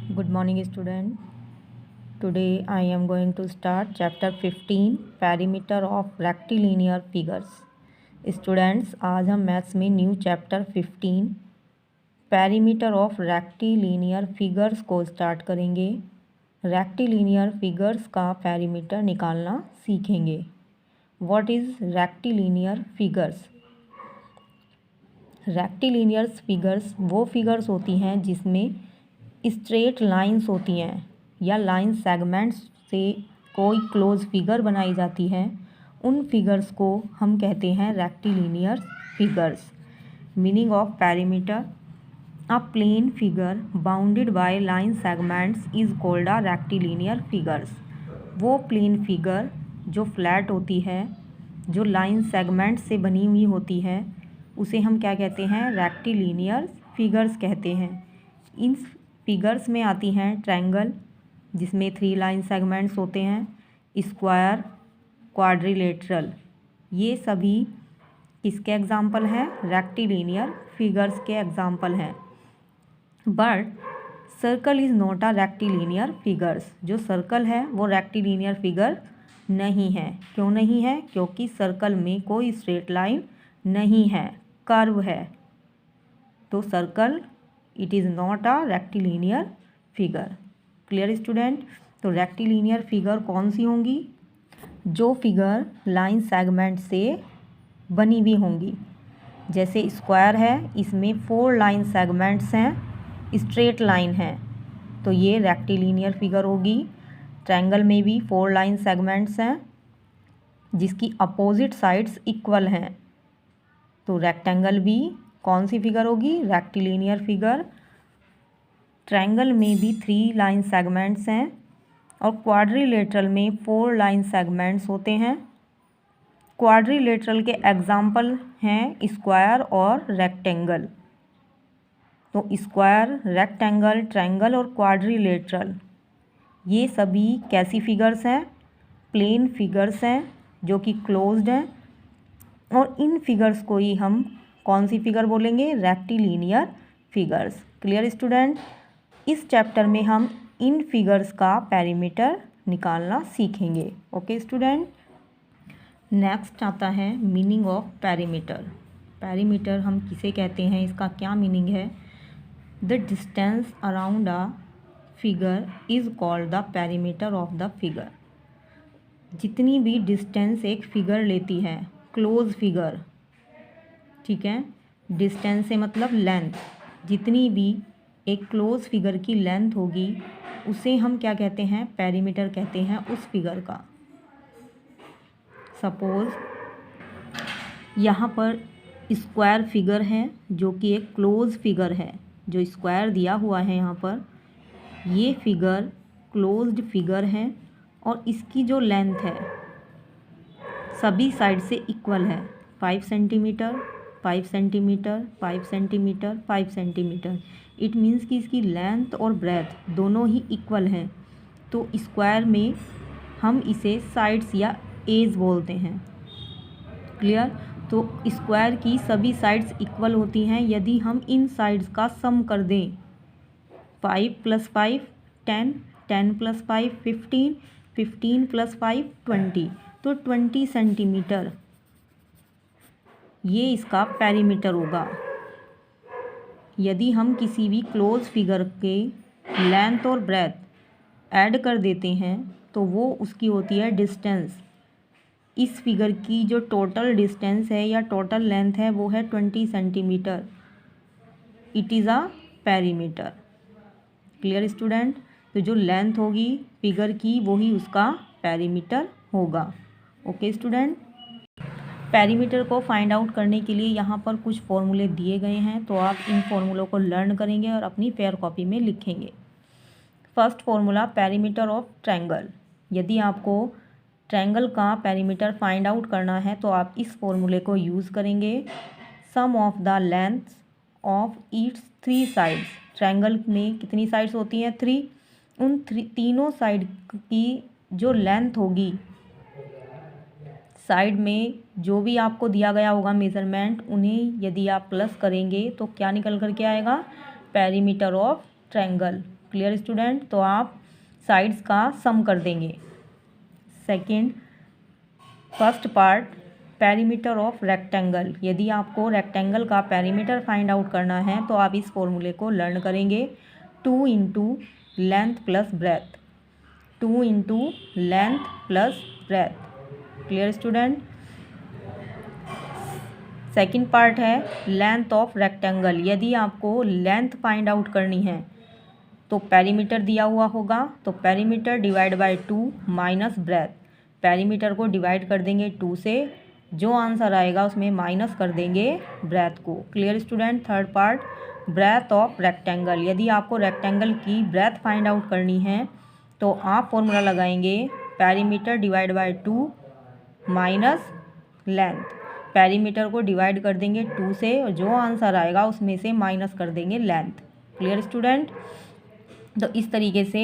Good morning, student. Today I am going to start chapter 15 Perimeter of Rectilinear Figures. Students, आज हम maths में new chapter 15 perimeter of rectilinear figures को start करेंगे। Rectilinear figures का perimeter निकालना सीखेंगे। What is rectilinear figures? Rectilinear figures वो figures होती हैं जिसमें स्ट्रेट लाइंस होती हैं या लाइन सेगमेंट्स से कोई क्लोज फिगर बनाई जाती है। उन फिगर्स को हम कहते हैं rectilinear figures. Meaning of perimeter: a plane figure bounded by line segments is called a rectilinear figures. वो प्लेन फिगर जो फ्लैट होती है, जो लाइन सेगमेंट्स से बनी हुई होती है, उसे हम क्या कहते हैं? रेक्टिलिनियर फिगर्स कहते हैं। इन फिगर्स में आती हैं ट्रायंगल जिसमें 3 लाइन सेगमेंट्स होते हैं, स्क्वायर, क्वाड्रिलेटरल। ये सभी किसके एग्जाम्पल हैं? रेक्टिलिनियर फिगर्स के एग्जाम्पल हैं। But circle is not a rectilinear figures. जो सर्कल है वो रेक्टिलिनियर फिगर नहीं है। क्यों नहीं है? क्योंकि सर्कल में कोई स्ट्रेट लाइन नहीं है, कर्व है। तो circle it is not a rectilinear figure. Clear student? तो रेक्टिलिनियर फिगर कौन सी होंगी? जो फिगर लाइन सेगमेंट से बनी हुई होंगी। जैसे स्क्वायर है, इसमें 4 लाइन सेगमेंट्स हैं, स्ट्रेट लाइन है, तो ये रेक्टिलिनियर फिगर होगी। ट्रायंगल में भी 4 लाइन सेगमेंट्स हैं जिसकी अपोजिट साइड्स इक्वल हैं, तो रेक्टेंगल भी कौन सी फिगर होगी? Rectilinear figure. ट्रायंगल में भी 3 लाइन सेगमेंट्स हैं और क्वाड्रिलेटरल में 4 लाइन सेगमेंट्स होते हैं। क्वाड्रिलेटरल के एग्जाम्पल हैं स्क्वायर और रेक्टेंगल। तो स्क्वायर, रेक्टेंगल, ट्रायंगल और क्वाड्रिलेटरल ये सभी कैसी फिगर्स हैं? प्लेन फिगर्स हैं जो कि क्लोज्ड हैं। और इन फिगर्स को ही हम कौन सी फिगर बोलेंगे? Rectilinear figures. Clear student? इस चैप्टर में हम इन फिगर्स का पेरीमीटर निकालना सीखेंगे। Okay student? नेक्स्ट आता है मीनिंग ऑफ पेरीमीटर। पेरीमीटर हम किसे कहते हैं, इसका क्या मीनिंग है? The distance around a figure is called the perimeter of the figure. जितनी भी डिस्टेंस एक फिगर लेती है, क्लोज फिगर, ठीक है, डिस्टेंस से मतलब लेंथ, जितनी भी एक क्लोज फिगर की लेंथ होगी उसे हम क्या कहते हैं? पेरीमीटर कहते हैं उस फिगर का। सपोज यहाँ पर स्क्वायर फिगर है जो कि एक क्लोज फिगर है, जो स्क्वायर दिया हुआ है यहाँ पर, ये फिगर क्लोज्ड फिगर है और इसकी जो लेंथ है सभी साइड से इक्वल है, 5 centimetre, 5 centimetre, 5 centimetre, 5 centimetre. It means कि इसकी लेंथ और ब्रेथ दोनों ही इक्वल हैं। तो स्क्वायर में हम इसे साइड्स या एज बोलते हैं। क्लियर? तो स्क्वायर की सभी साइड्स इक्वल होती हैं यदि हम इन साइड्स का सम कर दें। 5 + 5 10, 10 + 5 15, 15 + 5 20, तो 20 सेंटीमीटर ये इसका पेरीमीटर होगा। यदि हम किसी भी क्लोज फिगर के लेंथ और ब्रेथ ऐड कर देते हैं तो वो उसकी होती है डिस्टेंस। इस फिगर की जो टोटल डिस्टेंस है या टोटल लेंथ है वो है 20 centimetre. It is a perimeter. Clear student? तो जो लेंथ होगी फिगर की वो ही उसका पेरीमीटर होगा। Okay student? पेरीमीटर को फाइंड आउट करने के लिए यहाँ पर कुछ फॉर्मूले दिए गए हैं, तो आप इन फॉर्मूलों को लर्न करेंगे और अपनी फेयर कॉपी में लिखेंगे। First formula, perimeter of triangle. यदि आपको ट्रायंगल का पेरीमीटर फाइंड आउट करना है तो आप इस फॉर्मूले को यूज़ करेंगे। Sum of the lengths of its 3 sides. Triangle में कितनी साइड्स होती हैं? 3। उन तीनों साइड की जो लेंथ होगी, साइड में जो भी आपको दिया गया होगा मेज़रमेंट, उन्हें यदि आप प्लस करेंगे तो क्या निकल कर के आएगा? Perimeter of triangle. Clear student? तो आप साइड्स का सम कर देंगे। Second, first part, perimeter of rectangle. यदि आपको रेक्टेंगल का पेरीमीटर फाइंड आउट करना है तो आप इस फॉर्मूले को लर्न करेंगे। 2 into length plus breadth, 2 into length plus breadth. Clear student? Second part है लेंथ ऑफ रेक्टेंगल। यदि आपको लेंथ फाइंड आउट करनी है तो पेरीमीटर दिया हुआ होगा, तो perimeter divide by 2 minus breadth. Perimeter को डिवाइड कर देंगे 2 से, जो आंसर आएगा उसमें माइनस कर देंगे ब्रेथ को। Clear student? Third part, breadth of rectangle. यदि आपको रेक्टेंगल की ब्रेथ फाइंड आउट करनी है तो आप फॉर्मूला लगाएंगे perimeter divide by 2 minus length. Perimeter को डिवाइड कर देंगे 2 से और जो आंसर आएगा उसमें से माइनस कर देंगे लेंथ। Clear student? तो इस तरीके से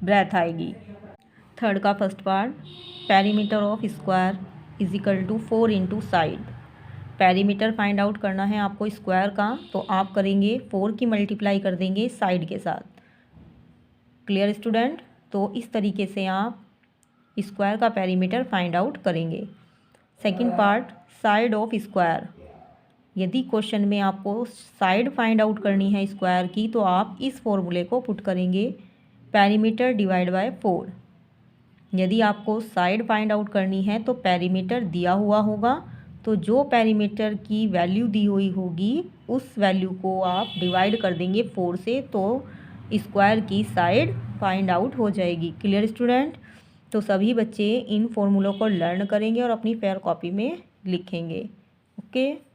ब्रेथ आएगी। थर्ड का first part, perimeter of square is equal to 4 into side. Perimeter find out करना है आपको स्क्वायर का, तो आप करेंगे 4 की मल्टीप्लाई कर देंगे साइड के साथ। Clear student? तो इस तरीके से आप स्क्वायर का पेरीमीटर फाइंड आउट करेंगे। Second part, side of square. यदि क्वेश्चन में आपको साइड फाइंड आउट करनी है स्क्वायर की तो आप इस फॉर्मूले को पुट करेंगे पेरीमीटर डिवाइड बाय 4। यदि आपको साइड फाइंड आउट करनी है तो पेरीमीटर दिया हुआ होगा, तो जो पेरीमीटर की वैल्यू दी हुई होगी उस वैल्यू को आप डिवाइड कर देंगे 4 से, तो स्क्वायर की साइड फाइंड आउट हो जाएगी। Clear student? तो सभी बच्चे इन फॉर्मूलों को लर्न करेंगे और अपनी फेयर कॉपी में लिखेंगे। ओके।